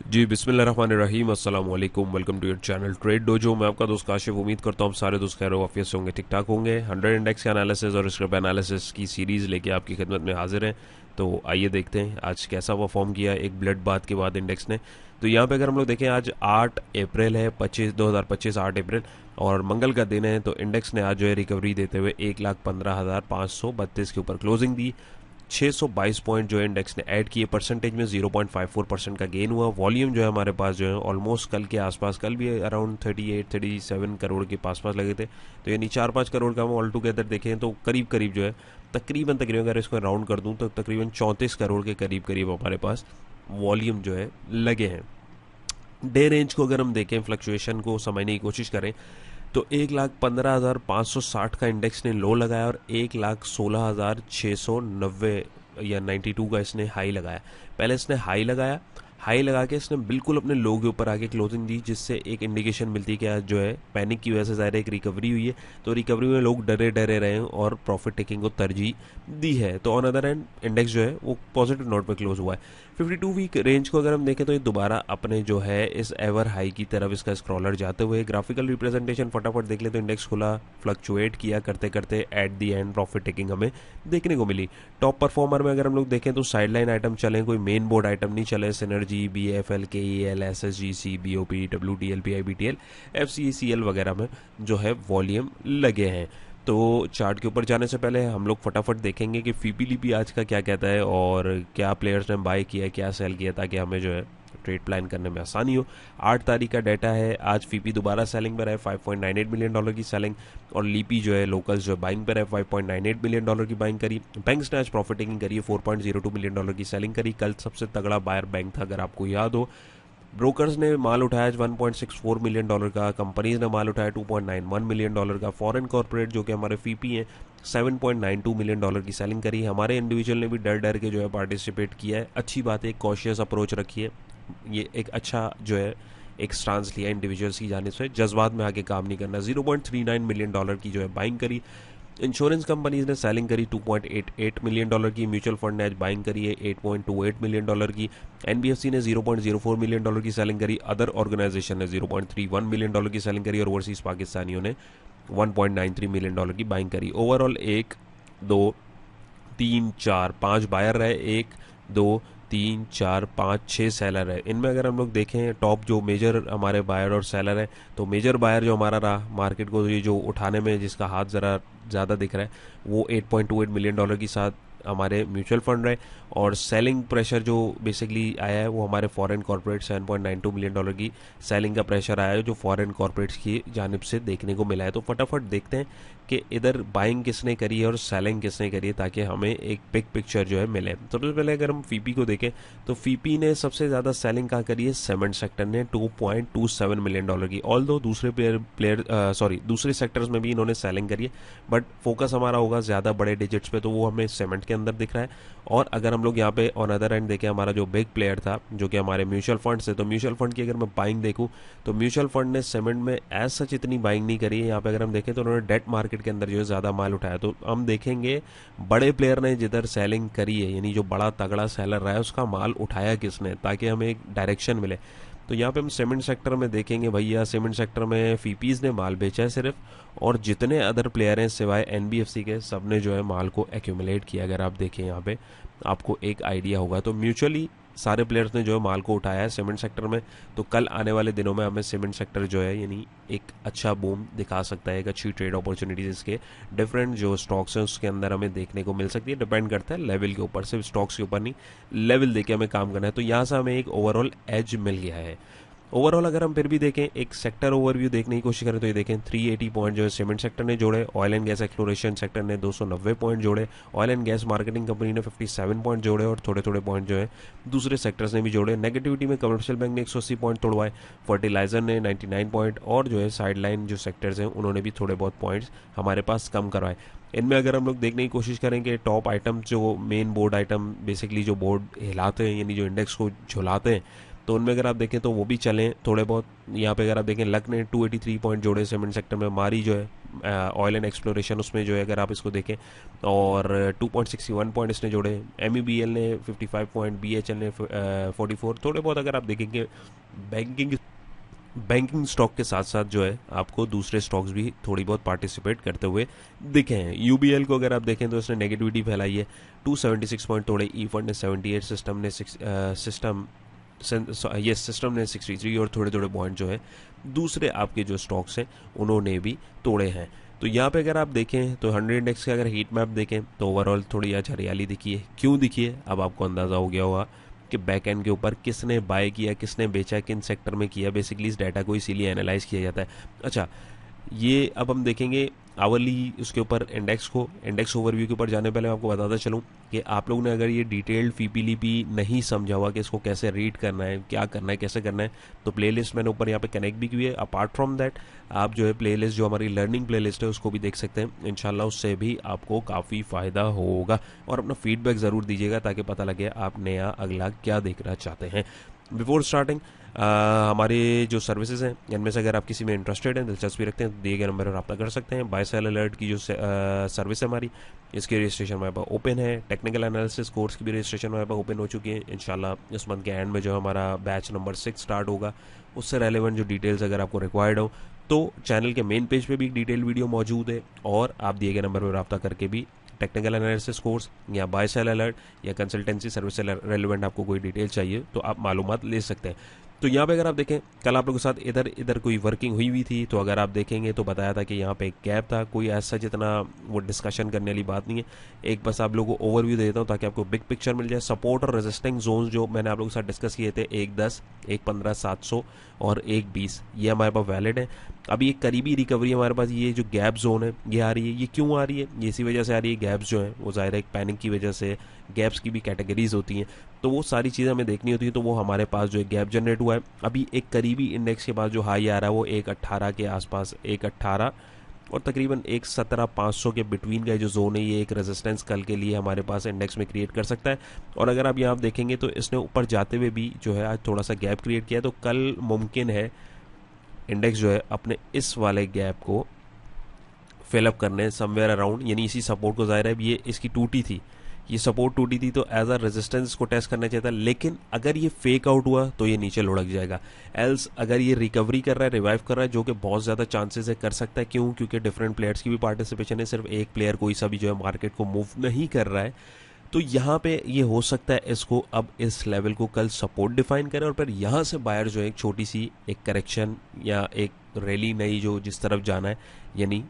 जी बिस्मिल्लाहिर्रहमानिर्रहीम अस्सलाम वालेकुम। Welcome to your channel Trade Dojo. मैं आपका दोस्त काशिफ। उम्मीद करता हूँ आप सारे दोस्त खैर वाफियत से होंगे, ठीक ठाक होंगे। 100 इंडेक्स के एनालिसिस और स्क्रैप एनालिसिस की सीरीज़ लेके आपकी खिदमत में हाजिर हैं। तो आइए देखते हैं आज कैसा परफॉर्म किया एक ब्लड बाथ के बाद इंडेक्स ने। तो यहाँ पे अगर हम लोग देखें, आज 8 अप्रैल है, 2025 8 अप्रैल और मंगल का दिन है। तो इंडेक्स ने आज जो है रिकवरी देते हुए 1,15,532 के ऊपर क्लोजिंग दी। 622 पॉइंट जो है इंडेक्स ने ऐड किए। परसेंटेज में 0.54% का गेन हुआ। वॉल्यूम जो है हमारे पास जो है ऑलमोस्ट कल के आसपास, कल भी अराउंड 37 करोड़ के पास पास लगे थे। तो यानी 4-5 करोड़ का हम ऑल टुगेदर देखें तो करीब करीब जो है तकरीबन तकरीबन अगर इसको राउंड कर दूं तो तकरीबन 34 करोड़ के करीब करीब हमारे पास वॉल्यूम जो है लगे हैं। डे रेंज को अगर हम देखें, फ्लक्चुएशन को समझने की कोशिश करें तो 1,15,560 का इंडेक्स ने लो लगाया और 1,16,690 या 92 का इसने हाई लगाया। पहले इसने हाई लगा के इसने बिल्कुल अपने लो के ऊपर आके क्लोजिंग दी, जिससे एक इंडिकेशन मिलती है कि आज जो है पैनिक की वजह से ज़ाहिर एक रिकवरी हुई है। तो रिकवरी में लोग डरे डरे रहे हैं और प्रॉफिट टेकिंग को तरजीह दी है। तो ऑन अदर एंड इंडेक्स जो है वो पॉजिटिव नोट पर क्लोज हुआ है। 52 वीक रेंज को अगर हम देखें तो ये दोबारा अपने जो है इस एवर हाई की तरफ इसका स्क्रॉलर जाते हुए, ग्राफिकल रिप्रेजेंटेशन फटाफट देख ले तो इंडेक्स खुला, फ्लक्चुएट किया करते करते at the and profit taking हमें देखने को मिली। टॉप परफॉर्मर में अगर हम लोग देखें तो साइडलाइन आइटम चले, कोई मेन बोर्ड आइटम नहीं चले। Synergy, BFL, KEL, SSGC, BOP, WTL, PIBTL, FCECL वगैरह में जो है वॉल्यूम लगे हैं। तो चार्ट के ऊपर जाने से पहले हम लोग फटाफट देखेंगे कि फीपीलीपी आज का क्या कहता है और क्या प्लेयर्स ने बाय किया है, क्या सेल किया, ताकि हमें जो है ट्रेड प्लान करने में आसानी हो। 8 तारीख का डाटा है। आज फीपी दोबारा सेलिंग पर है, $5.98 मिलियन की सेलिंग। और लीपी जो है लोकल्स जो बाइंग पर है, $5.98 मिलियन की बाइंग करी। बैंक्स ने आज प्रॉफिट टेकिंग करी है, $4.02 मिलियन की सेलिंग करी। कल सबसे तगड़ा बायर बैंक था अगर आपको याद हो। ब्रोकर्स ने माल उठाया $1.64 मिलियन का। कंपनीज ने माल उठाया $2.91 मिलियन का। फॉरेन कॉर्पोरेट जो कि हमारे फीपी हैं, $7.92 मिलियन की सेलिंग करी। हमारे इंडिविजुअल ने भी डर डर के जो है पार्टिसिपेट किया है। अच्छी बात है, कॉशियस अप्रोच रखी है। ये एक अच्छा जो है एक स्टांस लिया इंडिविजुअल्स की जाने से, जज्बात में आके काम नहीं करना। $0.39 मिलियन की जो है बाइंग करी। इंश्योरेंस कंपनीज ने सेलिंग करी $2.88 मिलियन की। म्यूचुअल फंड ने आज बाइंग करी है $8.28 मिलियन की। एनबीएफसी ने $0.04 मिलियन की सेलिंग करी। अदर ऑर्गेनाइजेशन ने $0.31 मिलियन की सेलिंग करी और ओवरसीज पाकिस्तानियों ने $1.93 मिलियन की बाइंग करी। ओवरऑल 1 2 3 4 5 बायर रहे, 1 2 3 4 5 6 सेलर है। इनमें अगर हम लोग देखें टॉप जो मेजर हमारे बायर और सेलर है, तो मेजर बायर जो हमारा रहा मार्केट को ये जो उठाने में जिसका हाथ ज़रा ज़्यादा दिख रहा है, वो $8.28 मिलियन के साथ हमारे म्यूचुअल फंड रहे। और सेलिंग प्रेशर जो बेसिकली आया है वो हमारे फॉरेन कॉर्पोरेट $7.92 मिलियन की सेलिंग का प्रेशर आया है, जो फॉरेन कॉर्पोरेट्स की जानिब से देखने को मिला है। तो फटाफट देखते हैं कि इधर बाइंग किसने करी है और सेलिंग किसने करी है, ताकि हमें एक बिग पिक्चर जो है मिले। सबसे पहले अगर हम फीपी को देखें तो फीपी ने सबसे ज़्यादा सेलिंग कहाँ करी है, सीमेंट सेक्टर ने $2.27 मिलियन की। ऑल दो दूसरे सेक्टर्स में भी इन्होंने सेलिंग करी है, बट फोकस हमारा होगा ज़्यादा बड़े डिजिट्स पे, तो वो हमें सीमेंट के अंदर दिख रहा है। और अगर हम लोग यहाँ पे ऑन अदर एंड देखें, हमारा जो बिग प्लेयर था जो कि हमारे म्यूचुअल फंड से, तो म्यूचुअल फंड की अगर मैं बाइंग देखूँ तो म्यूचुअल फंड ने सीमेंट में एज सच इतनी बाइंग नहीं करी है। यहाँ पे अगर हम देखें तो उन्होंने डेट मार्केट के अंदर जो है ज़्यादा माल उठाया। तो हम देखेंगे बड़े प्लेयर ने जिधर सेलिंग करी है, यानी जो बड़ा तगड़ा सेलर रहा है उसका माल उठाया किसने, ताकि हमें एक डायरेक्शन मिले। तो यहाँ पे हम सीमेंट सेक्टर में देखेंगे, भैया सीमेंट सेक्टर में फीपीज ने माल बेचा है सिर्फ, और जितने अदर प्लेयर हैं सिवाय एनबीएफसी के, सब ने जो है माल को एक्यूमुलेट किया। अगर आप देखें यहाँ पे आपको एक आइडिया होगा, तो म्यूचुअली सारे प्लेयर्स ने जो है माल को उठाया है सीमेंट सेक्टर में। तो कल आने वाले दिनों में हमें सीमेंट सेक्टर जो है यानी एक अच्छा बूम दिखा सकता है, एक अच्छी ट्रेड अपॉर्चुनिटीज इसके डिफरेंट जो स्टॉक्स हैं उसके अंदर हमें देखने को मिल सकती है। डिपेंड करता है लेवल के ऊपर, सिर्फ स्टॉक्स के ऊपर नहीं, लेवल देके हमें काम करना है। तो यहाँ से हमें एक ओवरऑल एज मिल गया है। ओवरऑल अगर हम फिर भी देखें, एक सेक्टर ओवरव्यू देखने की कोशिश करें तो ये देखें 380 पॉइंट जो है सीमेंट सेक्टर ने जोड़े। Oil and gas exploration sector ने 290 पॉइंट जोड़े। Oil and gas marketing company ने 57 पॉइंट जोड़े और थोड़े थोड़े पॉइंट जो है दूसरे सेक्टर्स ने भी जोड़े। नेगेटिविटी में कमर्शियल बैंक ने 180 पॉइंट तोड़वाए, फर्टिलाइजर ने 99 पॉइंट, और जो है साइडलाइन जो सेक्टर्स हैं उन्होंने भी थोड़े बहुत पॉइंट्स हमारे पास कम करवाए। इनमें अगर हम लोग देखने की कोशिश करें कि टॉप आइटम जो मेन बोर्ड आइटम बेसिकली जो बोर्ड हिलाते हैं यानी जो इंडेक्स को झुलाते हैं, तो उनमें अगर आप देखें तो वो भी चलें थोड़े बहुत। यहाँ पे अगर आप देखें लक ने 283 पॉइंट जोड़े सीमेंट सेक्टर में। मारी जो है ऑयल एंड एक्सप्लोरेशन उसमें जो है अगर आप इसको देखें, और 2.61 पॉइंट इसने जोड़े। MEBL ने 55 पॉइंट, BHL ने 44। थोड़े बहुत अगर आप देखेंगे बैंकिंग स्टॉक के साथ साथ जो है आपको दूसरे स्टॉक्स भी थोड़ी बहुत पार्टिसिपेट करते हुए दिखे हैं। UBL को अगर आप देखें तो इसने नेगेटिविटी फैलाई है, 276 पॉइंट तोड़े। ई फंड ने 78, सिस्टम ने 63, और थोड़े थोड़े पॉइंट जो है दूसरे आपके जो स्टॉक्स हैं उन्होंने भी तोड़े हैं। तो यहाँ पे अगर आप देखें तो 100 इंडेक्स का अगर हीट मैप देखें तो ओवरऑल थोड़ी आज हरियाली दिखी है। क्यों दिखी है अब आपको अंदाज़ा हो गया होगा कि बैक एंड के ऊपर किसने बाय किया, किसने बेचा, किन सेक्टर में किया। बेसिकली इस डाटा को इसीलिए एनालाइज किया जाता है। अच्छा, ये अब हम देखेंगे आवरली उसके ऊपर इंडेक्स ओवरव्यू के ऊपर जाने पहले मैं आपको बताता चलूँ कि आप लोगों ने अगर ये डिटेल्ड फीपीलीपी नहीं समझा हुआ कि इसको कैसे रीड करना है, क्या करना है, कैसे करना है, तो प्लेलिस्ट मैंने ऊपर यहाँ पे कनेक्ट भी की है। अपार्ट फ्रॉम दैट आप जो है प्लेलिस्ट जो हमारी लर्निंग प्लेलिस्ट है उसको भी देख सकते हैं। इंशाल्लाह उससे भी आपको काफ़ी फ़ायदा होगा। और अपना फीडबैक ज़रूर दीजिएगा ताकि पता लगे आप नया अगला क्या देखना चाहते हैं। बिफोर स्टार्टिंग हमारे जो सर्विसेज हैं इनमें से अगर आप किसी में इंटरेस्टेड हैं, दिलचस्पी रखते हैं, तो दिए गए नंबर पर रब्ता कर सकते हैं। बाय सेल अलर्ट की जो सर्विस है हमारी, इसकी रजिस्ट्रेशन हमारे पास ओपन है। टेक्निकल एनालिसिस कोर्स की भी रजिस्ट्रेशन हमारे पास ओपन हो चुकी है। इंशाल्लाह इस मंथ के एंड में जो हमारा बैच नंबर 6 स्टार्ट होगा, उससे रेलेवेंट जो डिटेल्स अगर आपको रिक्वायर्ड हो तो चैनल के मेन पेज पे भी डिटेल वीडियो मौजूद है, और आप दिए गए नंबर पर रब्ता करके भी टेक्निकल एनालिसिस कोर्स या बाय सेल अलर्ट या कंसल्टेंसी सर्विस से रेलिवेंट आपको कोई डिटेल चाहिए तो आप मालूमात ले सकते हैं। तो यहाँ पे अगर आप देखें कल आप लोगों के साथ इधर कोई वर्किंग हुई थी, तो अगर आप देखेंगे तो बताया था कि यहाँ पे एक गैप था। कोई ऐसा जितना वो डिस्कशन करने वाली बात नहीं है, एक बस आप लोगों को ओवरव्यू देता हूँ ताकि आपको बिग पिक्चर मिल जाए। सपोर्ट और रेजिस्टिंग जोन जो मैंने आप लोगों के साथ डिस्कस किए थे, 1.10, 1.15, 700 और 1.20, ये हमारे पास वैलिड है। अभी एक करीबी रिकवरी हमारे पास ये जो गैप जोन है ये आ रही है। ये क्यों आ रही है? ये इसी वजह से आ रही है, गैप्स जो है वो ज़ाहिर है एक पैनिक की वजह से, गैप्स की भी कैटेगरीज होती हैं, तो वो सारी चीज़ें हमें देखनी होती है। तो वो हमारे पास जो है गैप जनरेट हुआ है। अभी एक करीबी इंडेक्स के पास जो हाई आ रहा है वो 1.18 के आसपास, 1.18 और तकरीबन 1.17-500 के बिटवीन का जो जोन है, ये एक रेजिस्टेंस कल के लिए हमारे पास इंडेक्स में क्रिएट कर सकता है। और अगर आप यहाँ देखेंगे तो इसने ऊपर जाते हुए भी जो है आज थोड़ा सा गैप क्रिएट किया है, तो कल मुमकिन है इंडेक्स जो है अपने इस वाले गैप को फिलअप करने समवेयर अराउंड, यानी इसी सपोर्ट को, ज़ाहिर है ये इसकी टूटी थी, ये सपोर्ट टूटी थी तो एज अ रेजिस्टेंस को टेस्ट करना चाहिए था। लेकिन अगर ये फेक आउट हुआ तो ये नीचे लुढ़क जाएगा। एल्स अगर ये रिकवरी कर रहा है, रिवाइव कर रहा है, जो कि बहुत ज़्यादा चांसेस है कर सकता है। क्यों? क्योंकि डिफरेंट प्लेयर्स की भी पार्टिसिपेशन है, सिर्फ एक प्लेयर कोई सा भी जो है मार्केट को मूव नहीं कर रहा है। तो यहाँ पे ये हो सकता है इसको अब इस लेवल को कल सपोर्ट डिफाइन करें और फिर यहाँ से बायर जो है एक छोटी सी एक करेक्शन या एक रैली नई जो जिस तरफ जाना है, यानी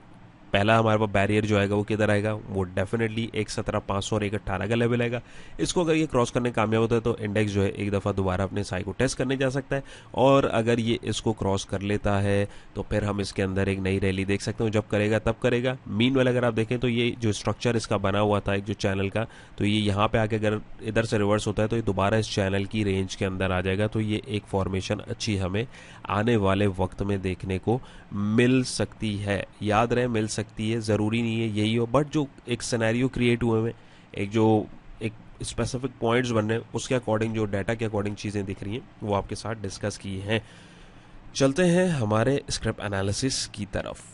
पहला हमारे पास बैरियर जो आएगा वो किधर आएगा, वो डेफिनेटली 1.17-500 और 1.18 का लेवल आएगा। इसको अगर ये क्रॉस करने कामयाब होता है तो इंडेक्स जो है एक दफ़ा दोबारा अपने साई को टेस्ट करने जा सकता है, और अगर ये इसको क्रॉस कर लेता है तो फिर हम इसके अंदर एक नई रैली देख सकते हैं। जब करेगा तब करेगा। मीनवाइल अगर आप देखें तो ये जो स्ट्रक्चर इसका बना हुआ था एक जो चैनल का, तो ये यहाँ पे आके अगर इधर से रिवर्स होता है तो ये दोबारा इस चैनल की रेंज के अंदर आ जाएगा। तो ये एक फॉर्मेशन अच्छी हमें आने वाले वक्त में देखने को मिल सकती है। याद रहे, मिल सकती है, ज़रूरी नहीं है यही हो, बट जो एक सिनेरियो क्रिएट हुए में एक जो एक स्पेसिफिक पॉइंट्स बन रहे हैं उसके अकॉर्डिंग, जो डाटा के अकॉर्डिंग चीज़ें दिख रही हैं वो आपके साथ डिस्कस की हैं। चलते हैं हमारे स्क्रिप्ट एनालिसिस की तरफ।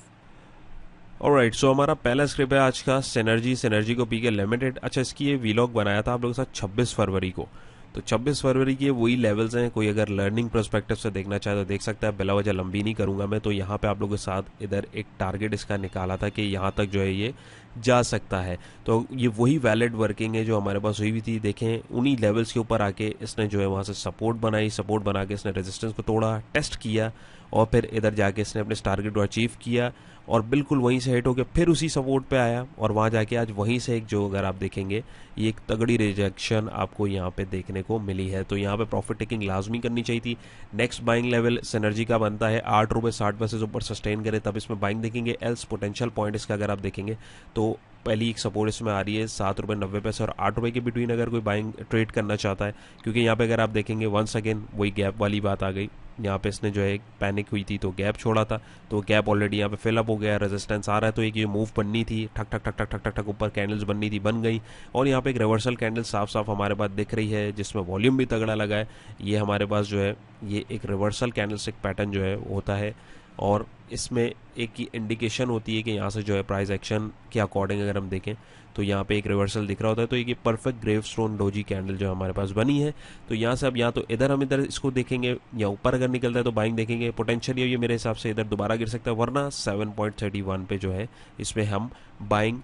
ऑलराइट, सो हमारा पहला स्क्रिप्ट है आज का सिनर्जी को पीके लिमिटेड। अच्छा, इसकी ये वीलॉग बनाया था आप लोगों के साथ 26 फरवरी को। तो 26 फरवरी के वही लेवल्स हैं। कोई अगर लर्निंग पर्सपेक्टिव से देखना चाहे तो देख सकता है। बिला वजह लंबी नहीं करूंगा मैं। तो यहाँ पे आप लोगों के साथ इधर एक टारगेट इसका निकाला था कि यहाँ तक जो है ये जा सकता है। तो ये वही वैलिड वर्किंग है जो हमारे पास हुई थी। देखें उन्हीं लेवल्स के ऊपर आके इसने जो है वहाँ से सपोर्ट बनाई, सपोर्ट बना के इसने रेजिस्टेंस को तोड़ा, टेस्ट किया, और फिर इधर जाके इसने अपने टारगेट को अचीव किया और बिल्कुल वहीं से हिट होकर फिर उसी सपोर्ट पे आया, और वहाँ जाके आज वहीं से एक जो अगर आप देखेंगे ये एक तगड़ी रिजेक्शन आपको यहाँ पे देखने को मिली है। तो यहाँ पे प्रॉफिट टेकिंग लाजमी करनी चाहिए थी। नेक्स्ट बाइंग लेवल सिनर्जी का बनता है 8.60 ऊपर सस्टेन करे तब इसमें बाइंग देखेंगे। एल्स पोटेंशियल पॉइंट इसका अगर आप देखेंगे तो पहली एक सपोर्ट इसमें आ रही है 7.90 और 8 रुपये के बिटवीन अगर कोई बाइंग ट्रेड करना चाहता है, क्योंकि यहाँ पे अगर आप देखेंगे वंस अगेन वही गैप वाली बात आ गई। यहाँ पे इसने जो है पैनिक हुई थी तो गैप छोड़ा था, तो गैप ऑलरेडी यहाँ पे फिलअप हो गया, रेजिस्टेंस आ रहा है। तो एक ये मूव बननी थी, ठक ठक ठक ठक ठक ठक ठक ऊपर कैंडल्स बननी थी, बन गई, और यहाँ पे एक रिवर्सल कैंडल साफ साफ हमारे पास दिख रही है जिसमें वॉल्यूम भी तगड़ा लगा है। ये हमारे पास जो है ये एक रिवर्सल कैंडल स्टिक पैटर्न जो है होता है और इसमें एक ही इंडिकेशन होती है कि यहाँ से जो है प्राइस एक्शन के अकॉर्डिंग अगर हम देखें तो यहाँ पे एक रिवर्सल दिख रहा होता है। तो एक परफेक्ट ग्रेवस्टोन डोजी कैंडल जो हमारे पास बनी है, तो यहाँ से अब या तो इधर हम इधर इसको देखेंगे या ऊपर अगर निकलता है तो बाइंग देखेंगे। पोटेंशियल ये मेरे हिसाब से इधर दोबारा गिर सकता है, वरना 7.31 पे जो है इसमें हम बाइंग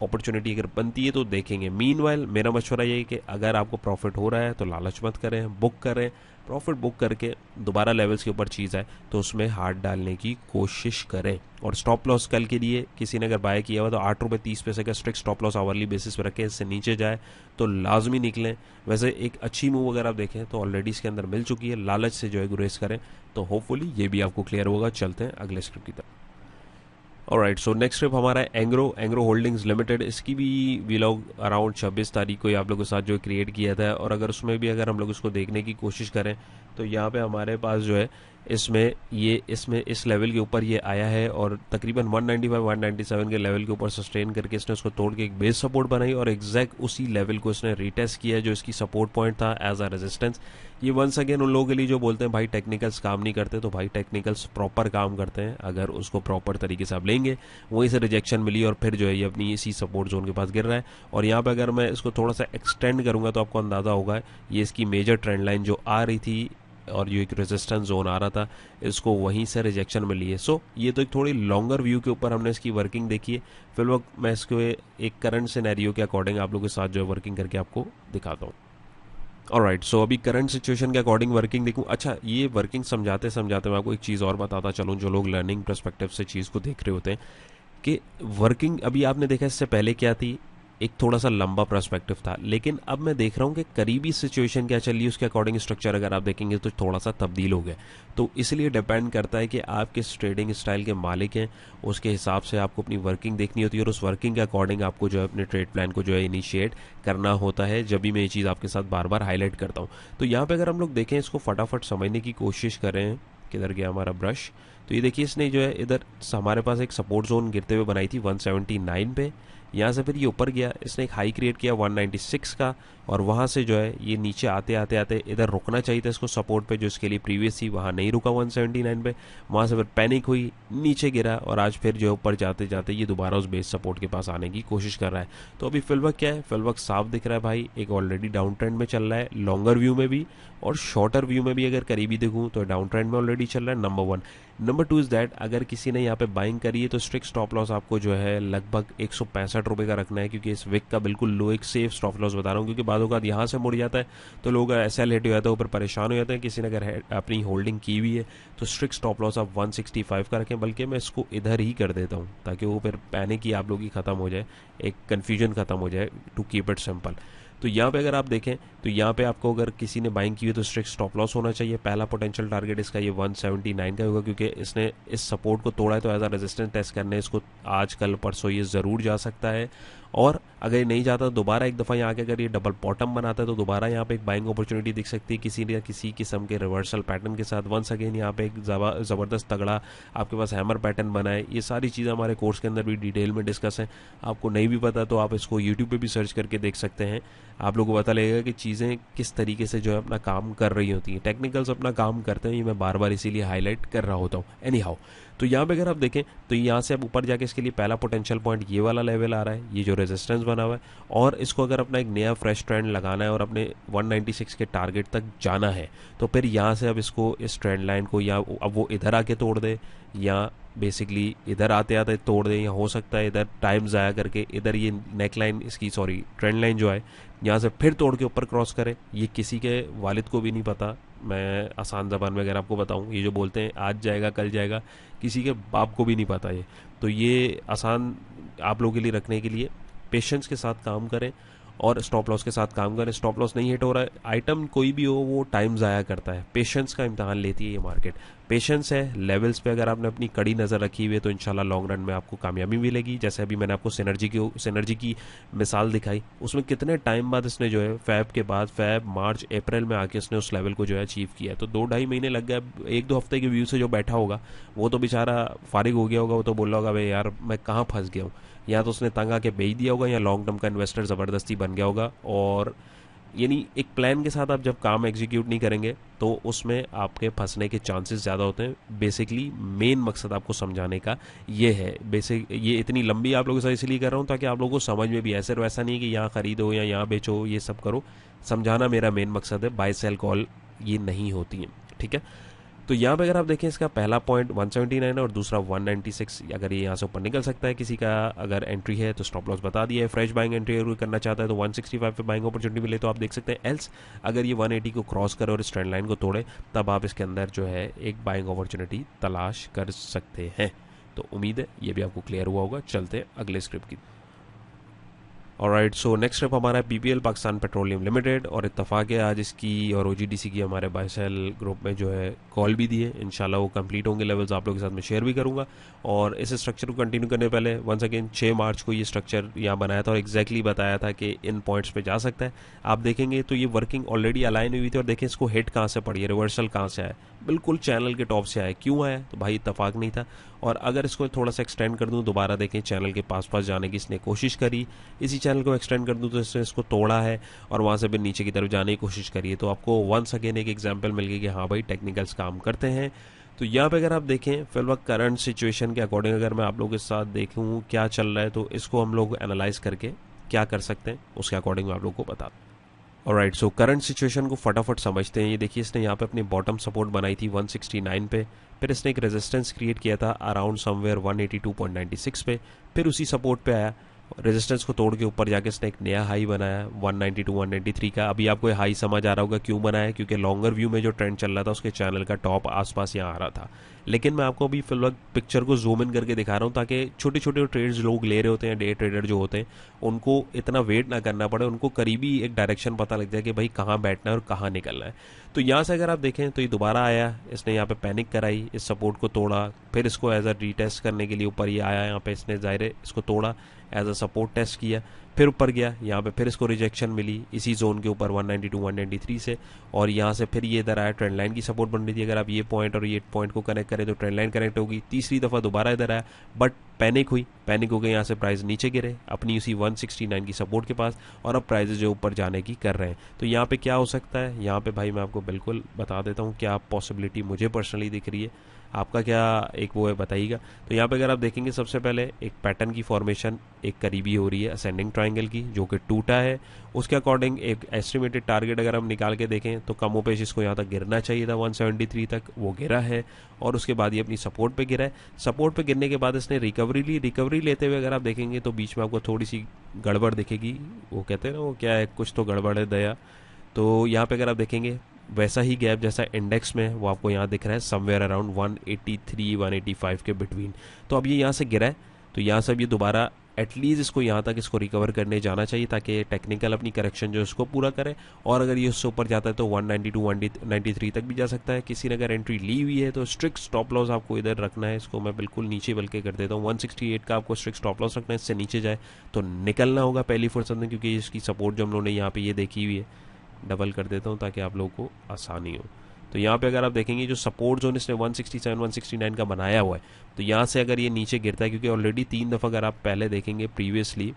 अपॉर्चुनिटी अगर बनती है तो देखेंगे। मीनवाइल मेरा मशवरा ये है कि अगर आपको प्रॉफिट हो रहा है तो लालच मत करें, बुक करें। प्रॉफिट बुक करके दोबारा लेवल्स के ऊपर चीज़ आए तो उसमें हाथ डालने की कोशिश करें। और स्टॉप लॉस कल के लिए किसी ने अगर बाय किया हुआ तो 8 रुपये 30 पैसे का strict stop loss hourly basis पर रखें, इससे नीचे जाए तो लाजमी निकलें। वैसे एक अच्छी मूव अगर आप देखें तो ऑलरेडी इसके अंदर मिल चुकी है, लालच से जो है गुरेज करें। तो होपफुली ये भी आपको क्लियर होगा। चलते हैं अगले स्क्रिप्ट की तरफ। ऑलराइट, सो नेक्स्ट ट्रिप हमारा है एंग्रो होल्डिंग्स लिमिटेड। इसकी भी वीलॉग अराउंड 26 तारीख को आप लोगों के साथ जो क्रिएट किया था, और अगर उसमें भी अगर हम लोग उसको देखने की कोशिश करें तो यहाँ पे हमारे पास जो है इसमें इस लेवल के ऊपर ये आया है और तकरीबन 195-197 के लेवल के ऊपर सस्टेन करके इसने उसको तोड़ के एक बेस सपोर्ट बनाई और एग्जैक्ट उसी लेवल को इसने रीटेस्ट किया जो इसकी सपोर्ट पॉइंट था एज अ रेजिस्टेंस। ये वंस अगेन उन लोगों के लिए जो बोलते हैं भाई टेक्निकल्स काम नहीं करते, तो भाई टेक्निकल्स प्रॉपर काम करते हैं। अगर उसको प्रॉपर तरीके से आप लेंगे, वहीं से रिजेक्शन मिली और फिर जो है ये अपनी इसी सपोर्ट जोन के पास गिर रहा है। और यहाँ पे अगर मैं इसको थोड़ा सा एक्सटेंड करूंगा तो आपको अंदाजा होगा ये इसकी मेजर ट्रेंड लाइन जो आ रही थी और जो एक रेजिस्टेंस जोन आ रहा था, इसको वहीं से रिजेक्शन मिली है। सो ये तो एक थोड़ी लॉन्गर व्यू के ऊपर हमने इसकी वर्किंग देखी है। फिर वक्त मैं इसको एक करंट सिनेरियो के अकॉर्डिंग आप लोगों के साथ जो है वर्किंग करके आपको दिखाता हूँ। ऑलराइट, सो अभी करंट सिचुएशन के अकॉर्डिंग वर्किंग देखूं। अच्छा, ये वर्किंग समझाते समझाते मैं आपको एक चीज़ और बताता चलूँ, जो लोग लर्निंग पर्सपेक्टिव से चीज़ को देख रहे होते हैं कि वर्किंग अभी आपने देखा इससे पहले क्या थी, एक थोड़ा सा लंबा पर्सपेक्टिव था, लेकिन अब मैं देख रहा हूँ कि करीबी सिचुएशन क्या चल रही है उसके अकॉर्डिंग स्ट्रक्चर अगर आप देखेंगे तो थोड़ा सा तब्दील हो गया। तो इसलिए डिपेंड करता है कि आप किस ट्रेडिंग स्टाइल के मालिक हैं, उसके हिसाब से आपको अपनी वर्किंग देखनी होती है और उस वर्किंग के अकॉर्डिंग आपको जो है अपने ट्रेड प्लान को जो है इनिशिएट करना होता है। जब भी मैं ये चीज़ आपके साथ बार बार हाईलाइट करता हूँ तो यहाँ पर अगर हम लोग देखें, इसको फटाफट समझने की कोशिश करें, किधर गया हमारा ब्रश, तो ये देखिए इसने जो है इधर हमारे पास एक सपोर्ट जोन गिरते हुए बनाई थी 179 पे। यहाँ से फिर ये ऊपर गया, इसने एक हाई क्रिएट किया 196 का, और वहाँ से जो है ये नीचे आते आते आते इधर रुकना चाहिए था इसको सपोर्ट पे जो इसके लिए प्रीवियस थी, वहाँ नहीं रुका 179 पे। वहाँ से फिर पैनिक हुई, नीचे गिरा और आज फिर जो है ऊपर जाते जाते ये दोबारा उस बेस सपोर्ट के पास आने की कोशिश कर रहा है। तो अभी फिलवक्त क्या है, फिलवक्त साफ दिख रहा है भाई, एक ऑलरेडी डाउन ट्रेंड में चल रहा है, लॉन्गर व्यू में भी और शॉर्टर व्यू में भी अगर करीबी देखूँ तो डाउन ट्रेंड में ऑलरेडी चल रहा है, नंबर 1। नंबर 2 इज दैट अगर किसी ने यहाँ पे बाइंग करी है तो स्ट्रिक्ट स्टॉप लॉस आपको जो है लगभग 165 रुपये का रखना है, क्योंकि इस विक का बिल्कुल लो एक सेफ स्टॉप लॉस बता रहा हूँ। क्योंकि बादों का यहाँ से मुड़ जाता है तो लोग ऐसा लेट हो जाता है, ऊपर परेशान हो जाते हैं। किसी ने अगर अपनी होल्डिंग की हुई है तो स्ट्रिक्ट स्टॉप लॉस आप 165 का रखें, बल्कि मैं इसको इधर ही कर देता हूँ ताकि वो फिर पैनिक ही आप लोग की खत्म हो जाए, एक कन्फ्यूजन खत्म हो जाए, टू कीप इट सिंपल। तो यहाँ पे अगर आप देखें तो यहाँ पे आपको अगर किसी ने बाइंग की हुई तो स्ट्रिक्ट स्टॉप लॉस होना चाहिए। पहला पोटेंशियल टारगेट इसका ये 179 का होगा, क्योंकि इसने इस सपोर्ट को तोड़ा है तो एज अ रेजिस्टेंस टेस्ट करने इसको आज कल परसों ये ज़रूर जा सकता है। और अगर ये नहीं जाता तो दोबारा एक दफ़ा यहाँ आके अगर ये डबल बॉटम बनाता है तो दोबारा यहाँ पे एक बाइंग अपॉर्चुनिटी दिख सकती है किसी न किसी किस्म के रिवर्सल पैटर्न के साथ। वंस अगेन यहाँ पे एक ज़बरदस्त तगड़ा आपके पास हैमर पैटर्न बना है। ये सारी चीज़ें हमारे कोर्स के अंदर भी डिटेल में डिस्कस हैं, आपको नहीं भी पता तो आप इसको यूट्यूब पे भी सर्च करके देख सकते हैं। आप लोगों को पता लगेगा कि चीज़ें किस तरीके से जो है अपना काम कर रही होती हैं। टेक्निकल्स अपना काम करते हैं, ये मैं बार बार इसीलिए हाईलाइट कर रहा होता हूँ। एनी हाउ, तो यहाँ पे अगर आप देखें तो यहाँ से अब ऊपर जाके इसके लिए पहला पोटेंशियल पॉइंट ये वाला लेवल आ रहा है, ये जो रेजिस्टेंस बना हुआ है, और इसको अगर अपना एक नया फ्रेश ट्रेंड लगाना है और अपने 196 के टारगेट तक जाना है तो फिर यहाँ से अब इसको इस ट्रेंड लाइन को या अब वो इधर आके तोड़ दे या बेसिकली इधर आते आते तोड़ दें, या हो सकता है इधर टाइम ज़ाया करके इधर ये नेक लाइन इसकी ट्रेंड लाइन जो है यहाँ से फिर तोड़ के ऊपर क्रॉस करे। ये किसी के वालिद को भी नहीं पता, मैं आसान ज़बान में अगर आपको बताऊँ, ये जो बोलते हैं आज जाएगा कल जाएगा, किसी के बाप को भी नहीं पता ये। तो ये आसान आप लोगों के लिए रखने के लिए पेशेंस के साथ काम करें और स्टॉप लॉस के साथ काम करें। स्टॉप लॉस नहीं हिट हो रहा है, आइटम कोई भी हो वो टाइम ज़ाया करता है, पेशेंस का इम्तहान लेती है ये मार्केट। पेशेंस है, लेवल्स पे अगर आपने अपनी कड़ी नज़र रखी हुई है तो इंशाल्लाह लॉन्ग रन में आपको कामयाबी मिलेगी। जैसे अभी मैंने आपको सिनर्जी की मिसाल दिखाई, उसमें कितने टाइम बाद इसने जो है फैब मार्च अप्रैल में आके इसने उस लेवल को जो है अचीव किया है। तो 2-2.5 महीने लग गए, 1-2 हफ्ते के व्यू से जो बैठा होगा वो तो बेचारा फारिग हो गया होगा, वो तो बोल रहा होगा भाई यार मैं कहाँ फंस गया हूँ। या तो उसने तंग आके बेच दिया होगा या लॉन्ग टर्म का इन्वेस्टर ज़बरदस्ती बन गया होगा और यानी एक प्लान के साथ आप जब काम एग्जीक्यूट नहीं करेंगे तो उसमें आपके फंसने के चांसेस ज़्यादा होते हैं। बेसिकली मेन मकसद आपको समझाने का ये है। ये इतनी लंबी आप लोगों के साथ इसलिए कर रहा हूँ ताकि आप लोगों को समझ में भी ऐसे वैसा नहीं कि यहाँ खरीदो या यहाँ बेचो, ये सब करो। समझाना मेरा मेन मकसद है, बाय सेल कॉल ये नहीं होती है, ठीक है। तो यहाँ पे अगर आप देखें इसका पहला पॉइंट 179 है और दूसरा 196। अगर ये यहाँ से ऊपर निकल सकता है किसी का अगर एंट्री है तो स्टॉप लॉस बता दिया है। फ्रेश बाइंग एंट्री अगर करना चाहता है तो 165 पे बाइंग अपॉर्चुनिटी मिले तो आप देख सकते हैं। एल्स अगर ये 180 को क्रॉस करे और इस ट्रेंड लाइन को तोड़े तब आप इसके अंदर जो है एक बाइंग अपॉर्चुनिटी तलाश कर सकते हैं। तो उम्मीद है ये भी आपको क्लियर हुआ होगा। चलते हैं अगले स्क्रिप्ट की। ऑलराइट, सो नेक्स्ट स्टेप हमारा है पीपीएल पाकिस्तान पेट्रोलियम लिमिटेड, और इत्तफाक है आज इसकी और ओजीडीसी की हमारे बाय सेल ग्रुप में जो है कॉल भी दी है। इंशाल्लाह वो कंप्लीट होंगे लेवल्स, आप लोगों के साथ में शेयर भी करूंगा। और इस स्ट्रक्चर को कंटिन्यू करने पहले वंस अगेन 6 मार्च को ये स्ट्रक्चर यहाँ बनाया था और एग्जैक्टली बताया था कि इन पॉइंट्स पे जा सकता है। आप देखेंगे तो ये वर्किंग ऑलरेडी अलाइन हुई थी और देखें इसको हिट कहाँ से पड़ी है, रिवर्सल कहाँ से आया, बिल्कुल चैनल के टॉप से आया। क्यों आया? तो भाई इत्तफाक नहीं था। और अगर इसको थोड़ा सा एक्सटेंड कर दूं, दोबारा देखें चैनल के पास जाने की इसने कोशिश करी, इसी चैनल को एक्सटेंड कर दूं तो इसने इसको तोड़ा है और वहां से फिर नीचे की तरफ जाने की कोशिश करी है। तो आपको वंस अगेन एक एग्जांपल मिल गई कि हाँ भाई टेक्निकल्स काम करते हैं। तो यहाँ पे अगर आप देखें फिल वक्त करंट सिचुएशन के अकॉर्डिंग अगर मैं आप लोगों के साथ देखूँ क्या चल रहा है तो इसको हम लोग एनालाइज करके क्या कर सकते हैं उसके अकॉर्डिंग मैं आप लोग को बता। ऑलराइट, सो करंट सिचुएशन को फटाफट समझते हैं। ये देखिए इसने यहाँ पे अपनी बॉटम सपोर्ट बनाई थी 169 पे, फिर इसने एक रेजिस्टेंस क्रिएट किया था अराउंड समवेयर 182.96 पे, फिर उसी सपोर्ट पे आया, रेजिस्टेंस को तोड़ के ऊपर जाके इसने एक नया हाई बनाया 192 193 का। अभी आपको ये हाई समझ आ रहा होगा क्यों बनाया, क्योंकि लॉन्गर व्यू में जो ट्रेंड चल रहा था उसके चैनल का टॉप आसपास यहाँ आ रहा था। लेकिन मैं आपको अभी फिलहाल पिक्चर को जूम इन करके दिखा रहा हूँ ताकि छोटे छोटे ट्रेड्स लोग ले रहे होते हैं, डे ट्रेडर जो होते हैं, उनको इतना वेट ना करना पड़े, उनको करीबी एक डायरेक्शन पता लग जाए कि भाई कहाँ बैठना है और कहाँ निकलना है। तो यहाँ से अगर आप देखें तो ये दोबारा आया, इसने यहाँ पे पैनिक कराई, इस सपोर्ट को तोड़ा, फिर इसको एज अ रीटेस्ट करने के लिए ऊपर ये आया, यहाँ पे इसने जाहिर है इसको तोड़ा, एज अ सपोर्ट टेस्ट किया, फिर ऊपर गया, यहाँ पे फिर इसको रिजेक्शन मिली इसी जोन के ऊपर 192 193 से, और यहाँ से फिर ये इधर आया, ट्रेंड लाइन की सपोर्ट बन रही थी। अगर आप ये पॉइंट और ये पॉइंट को कनेक्ट करें तो ट्रेंड लाइन कनेक्ट होगी। तीसरी दफ़ा दोबारा इधर आया, बट पैनिक हुई, पैनिक हो गई, यहाँ से प्राइस नीचे गिरे अपनी उसी 169 की सपोर्ट के पास, और अब प्राइजेज जो ऊपर जाने की कर रहे हैं। तो यहाँ पे क्या हो सकता है, यहाँ पे भाई मैं आपको बिल्कुल बता देता हूँ क्या पॉसिबिलिटी मुझे पर्सनली दिख रही है, आपका क्या एक वो है बताइएगा। तो यहाँ पे अगर आप देखेंगे सबसे पहले एक पैटर्न की फॉर्मेशन एक करीबी हो रही है असेंडिंग ट्रायंगल की जो कि टूटा है, उसके अकॉर्डिंग एक एस्टिमेटेड टारगेट अगर हम निकाल के देखें तो कमोपेश इसको यहाँ तक गिरना चाहिए था 173 तक, वो गिरा है, और उसके बाद ये अपनी सपोर्ट पे गिरा है। सपोर्ट पे गिरने के बाद इसने रिकवरी ली, रिकवरी लेते हुए अगर आप देखेंगे तो बीच में आपको थोड़ी सी गड़बड़ दिखेगी, वो कहते हैं ना वो क्या है, कुछ तो गड़बड़ है दया। तो यहाँ पे अगर आप देखेंगे वैसा ही गैप जैसा इंडेक्स में वो आपको यहाँ दिख रहा है समवेयर अराउंड 183 185 के बिटवीन। तो अब ये यहाँ से गिरा है, तो यहाँ से अब ये दोबारा एटलीस्ट इसको यहाँ तक इसको रिकवर करने जाना चाहिए ताकि टेक्निकल अपनी करेक्शन जो इसको पूरा करे, और अगर ये उससे ऊपर जाता है तो 192 193 तक भी जा सकता है। किसी ने अगर एंट्री ली हुई है तो स्ट्रिक्ट स्टॉप लॉस आपको इधर रखना है, इसको मैं बिल्कुल नीचे बल्कि कर देता हूँ 168 का आपको स्ट्रिक्ट स्टॉप लॉस रखना है। इससे नीचे जाए तो निकलना होगा पहली फुर्सत में, क्योंकि इसकी सपोर्ट जो हम लोगों ने यहाँ पे ये देखी हुई है, डबल कर देता हूँ ताकि आप लोगों को आसानी हो। तो यहाँ पे अगर आप देखेंगे जो सपोर्ट जोन इसने 167 169 का बनाया हुआ है, तो यहाँ से अगर ये नीचे गिरता है, क्योंकि ऑलरेडी 3 दफ़ा अगर आप पहले देखेंगे प्रीवियसली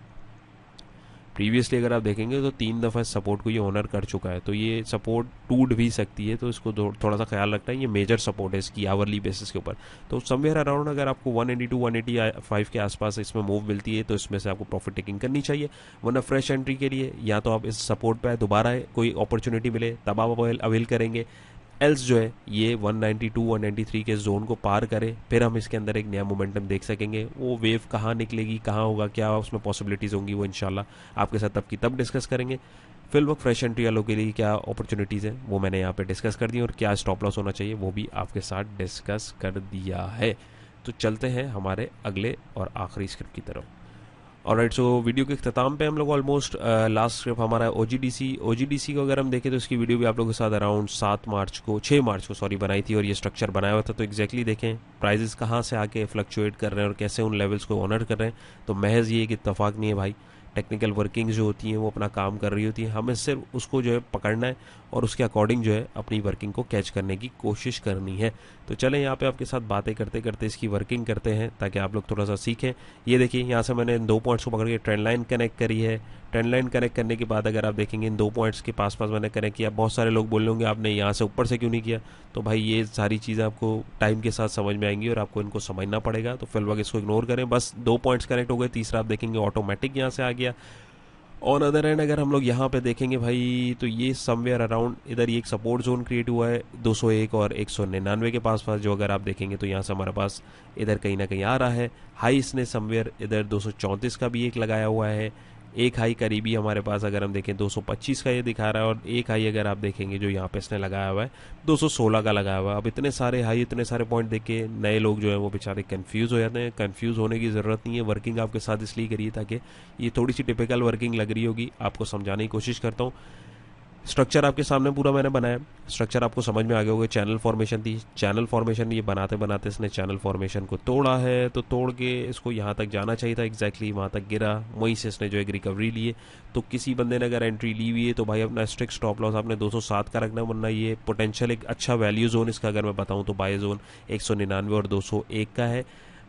अगर आप देखेंगे तो 3 दफ़ा सपोर्ट को ये ऑनर कर चुका है, तो ये सपोर्ट टूट भी सकती है, तो इसको थोड़ा सा ख्याल रखना है। ये मेजर सपोर्ट है इसकी आवरली बेसिस के ऊपर, तो समवेयर अराउंड अगर आपको 182 185 के आसपास इसमें मूव मिलती है तो इसमें से आपको प्रॉफिट टेकिंग करनी चाहिए। वरना फ्रेश एंट्री के लिए या तो आप इस सपोर्ट पर दोबारा कोई अपॉर्चुनिटी मिले तब आप अवेल करेंगे, एल्स जो है ये 192 193 के जोन को पार करे, फिर हम इसके अंदर एक नया मोमेंटम देख सकेंगे। वो वेव कहाँ निकलेगी, कहाँ होगा, क्या उसमें पॉसिबिलिटीज़ होंगी, वो इंशाल्लाह आपके साथ तब की तब डिस्कस करेंगे। फिल वक्त फ्रेश एंट्री वालों के लिए क्या अपॉर्चुनिटीज़ हैं वो मैंने यहाँ पे डिस्कस कर दी, और क्या स्टॉप लॉस होना चाहिए वो भी आपके साथ डिस्कस कर दिया है। तो चलते हैं हमारे अगले और आखिरी स्क्रिप्ट की तरफ। ऑलराइट, सो वीडियो के अख्ताम पे हम लोग ऑलमोस्ट लास्ट स्क्रिप्ट हमारा है ओजीडीसी को अगर हम देखें तो इसकी वीडियो भी आप लोगों के साथ अराउंड 6 मार्च को बनाई थी, और ये स्ट्रक्चर बनाया हुआ था। तो एग्जैक्टली देखें प्राइजेस कहाँ से आके फ्लक्चुएट कर रहे हैं और कैसे उन लेवल्स को ऑनर कर रहे हैं। तो महज ये एक इत्तेफाक नहीं है भाई, टेक्निकल वर्किंग जो होती हैं वो अपना काम कर रही होती है, हमें सिर्फ उसको जो है पकड़ना है और उसके अकॉर्डिंग जो है अपनी वर्किंग को कैच करने की कोशिश करनी है। तो चलें यहाँ पे आपके साथ बातें करते करते इसकी वर्किंग करते हैं ताकि आप लोग थोड़ा सा सीखें। ये देखिए यहाँ से मैंने 2 पॉइंट्स को पकड़ के ट्रेंड लाइन कनेक्ट करी है, ट्रेंड लाइन कनेक्ट करने के बाद अगर आप देखेंगे इन 2 पॉइंट्स के पास मैंने कनेक्ट किया। बहुत सारे लोग बोल होंगे आपने यहाँ से ऊपर से क्यों नहीं किया, तो भाई ये सारी चीज़ें आपको टाइम के साथ समझ में आएंगी और आपको इनको समझना पड़ेगा। तो फिलहाल इसको इग्नोर करें, बस 2 पॉइंट्स कनेक्ट हो गए, तीसरा आप देखेंगे ऑटोमेटिक यहाँ से आ गया। ऑन अदर एंड अगर हम लोग यहाँ पे देखेंगे भाई, तो ये समवेयर अराउंड इधर ये एक सपोर्ट जोन क्रिएट हुआ है 201 और 199 के पास, जो अगर आप देखेंगे तो यहाँ से हमारे पास इधर कहीं ना कहीं आ रहा है। हाई इसने समवेयर इधर 234 का भी एक लगाया हुआ है। एक हाई करीबी हमारे पास अगर हम देखें 225 का ये दिखा रहा है, और एक हाई अगर आप देखेंगे जो यहाँ पे इसने लगाया हुआ है 216 का लगाया हुआ है। अब इतने सारे हाई, इतने सारे पॉइंट देख के नए लोग जो है वो बेचारे कंफ्यूज हो जाते हैं। कंफ्यूज होने की ज़रूरत नहीं है, वर्किंग आपके साथ इसलिए करिए ताकि ये थोड़ी सी टिपिकल वर्किंग लग रही होगी, आपको समझाने की कोशिश करता हूँ। स्ट्रक्चर आपके सामने पूरा मैंने बनाया, स्ट्रक्चर आपको समझ में आ गया होगा। चैनल फॉर्मेशन थी, चैनल फॉर्मेशन ये बनाते बनाते इसने चैनल फॉर्मेशन को तोड़ा है, तो तोड़ के इसको यहाँ तक जाना चाहिए था, एग्जैक्टली वहाँ तक गिरा, वहीं से इसने जो एक रिकवरी ली है। तो किसी बंदे ने अगर एंट्री ली हुई है तो भाई अपना स्ट्रिक्ट स्टॉप लॉस आपने 207 का रखना, वरना ये पोटेंशियल एक अच्छा वैल्यू जोन इसका अगर मैं बताऊँ तो बाय जोन 199 और 201 का है।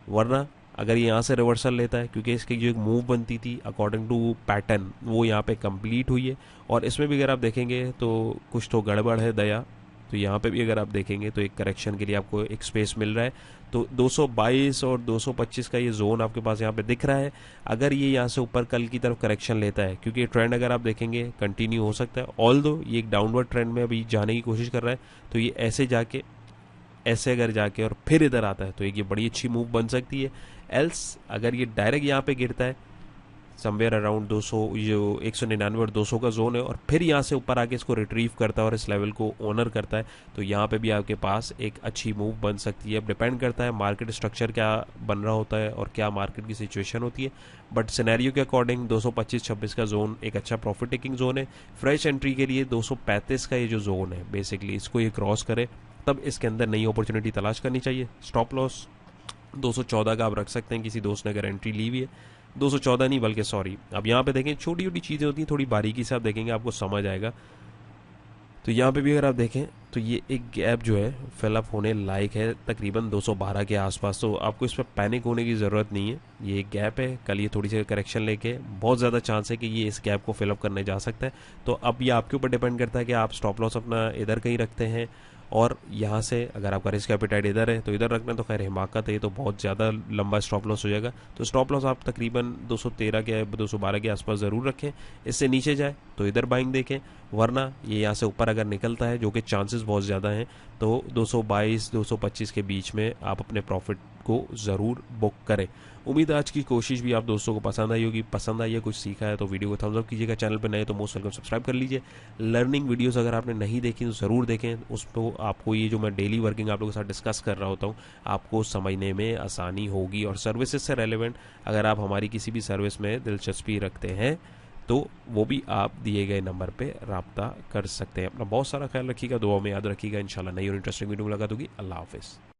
वरना अगर ये यहाँ से रिवर्सल लेता है, क्योंकि इसकी जो एक मूव बनती थी अकॉर्डिंग टू पैटर्न वो यहाँ पे कंप्लीट हुई है। और इसमें भी अगर आप देखेंगे तो कुछ तो गड़बड़ है दया, तो यहाँ पे भी अगर आप देखेंगे तो एक करेक्शन के लिए आपको एक स्पेस मिल रहा है। तो 222 और 225 का ये जोन आपके पास यहाँ पे दिख रहा है। अगर ये यहाँ से ऊपर कल की तरफ करेक्शन लेता है, क्योंकि ये ट्रेंड अगर आप देखेंगे कंटिन्यू हो सकता है, ऑल दो ये एक डाउनवर्ड ट्रेंड में अभी जाने की कोशिश कर रहा है, तो ये ऐसे जाके ऐसे अगर जाके और फिर इधर आता है तो एक ये बड़ी अच्छी मूव बन सकती है। एल्स अगर ये डायरेक्ट यहाँ पे गिरता है समवेयर अराउंड 200, जो 199 और 200 का जोन है, और फिर यहाँ से ऊपर आके इसको रिट्रीव करता है और इस लेवल को ऑनर करता है, तो यहाँ पे भी आपके पास एक अच्छी मूव बन सकती है। अब डिपेंड करता है मार्केट स्ट्रक्चर क्या बन रहा होता है और क्या मार्केट की सिचुएशन होती है, बट सिनेरियो के अकॉर्डिंग 225-26 का जोन एक अच्छा प्रॉफिट टेकिंग जोन है। फ्रेश एंट्री के लिए 235 का ये जो जोन है बेसिकली इसको ये क्रॉस करे तब इसके अंदर नई अपॉर्चुनिटी तलाश करनी चाहिए। स्टॉप लॉस 214 का आप रख सकते हैं, किसी दोस्त ने अगर एंट्री ली हुई है। 214 नहीं बल्कि सॉरी, अब यहाँ पे देखें छोटी छोटी चीज़ें होती हैं, थोड़ी बारीकी से आप देखेंगे आपको समझ आएगा। तो यहाँ पे भी अगर आप देखें तो ये एक गैप जो है फिलअप होने लायक है तकरीबन 212 के आसपास, तो आपको इस पर पैनिक होने की ज़रूरत नहीं है। ये एक गैप है, कल ये थोड़ी सी करेक्शन लेके बहुत ज़्यादा चांस है कि ये इस गैप को फिलअप करने जा सकता है। तो अब ये आपके ऊपर डिपेंड करता है कि आप स्टॉप लॉस अपना इधर कहीं रखते हैं, और यहाँ से अगर आपका रिस्क एपिटाइट इधर है तो इधर रखना, तो खैर हिमाकत है, ये तो बहुत ज़्यादा लंबा स्टॉप लॉस हो जाएगा। तो स्टॉप लॉस आप तकरीबन 213 के 212 के आसपास ज़रूर रखें। इससे नीचे जाए तो इधर बाइंग देखें, वरना ये यहाँ से ऊपर अगर निकलता है, जो कि चांसेस बहुत ज़्यादा हैं, तो 222-225 के बीच में आप अपने प्रॉफिट को ज़रूर बुक करें। उम्मीद है आज की कोशिश भी आप दोस्तों को पसंद आई होगी। पसंद आई है, कुछ सीखा है तो वीडियो को थम्स अप कीजिएगा। चैनल पर नए तो मोस्ट वेलकम सब्सक्राइब कर लीजिए। लर्निंग वीडियोस अगर आपने नहीं देखी तो ज़रूर देखें, उसको आपको ये जो मैं डेली वर्किंग आप लोगों के साथ डिस्कस कर रहा होता हूँ आपको समझने में आसानी होगी। और सर्विसेज से रेलेवेंट अगर आप हमारी किसी भी सर्विस में दिलचस्पी रखते हैं तो वो भी आप दिए गए नंबर पे राब्ता कर सकते हैं। अपना बहुत सारा ख्याल रखिएगा, दुआ में याद रखिएगा। इंशाल्लाह नई और इंटरेस्टिंग वीडियो मुलाकात होगी। अल्लाह हाफिज़।